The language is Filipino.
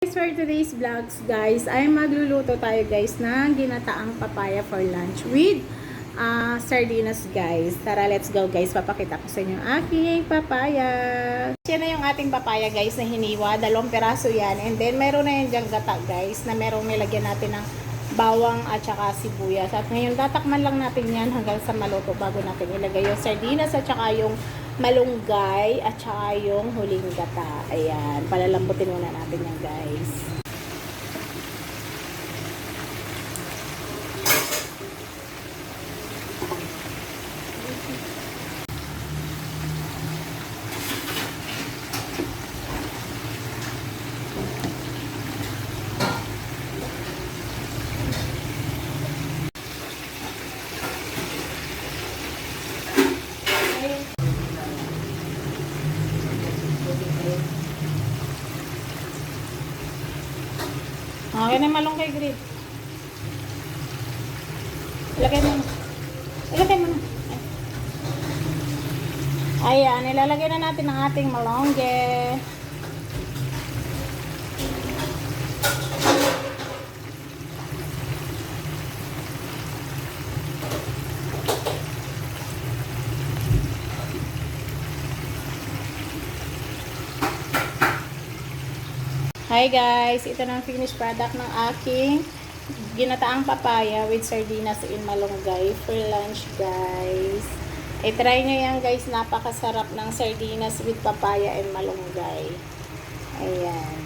For today's vlogs guys, ay magluluto tayo guys ng ginataang papaya for lunch with sardinas guys. Tara, let's go guys. Papakita ko sa inyo ang aking papaya. Yan na yung ating papaya guys na hiniwa. 2 peraso yan. And then meron na yung dyang gata guys na merong nilagyan natin ng bawang at saka sibuyas. At ngayon tatakman lang natin yan hanggang sa maluto bago natin ilagay yung sardinas at saka yung malunggay at saka yung huling gata. Ayan, palalambutin muna natin yan guys. Okay na malunggay grid. Ilagay mo. Ilagay mo na. Ayan, ilalagay na natin ang ating malunggay. Hi guys, ito na ang finished product ng aking ginataang papaya with sardinas in malunggay for lunch guys. I-try nyo yan guys, napakasarap ng sardinas with papaya and malunggay. Ayan.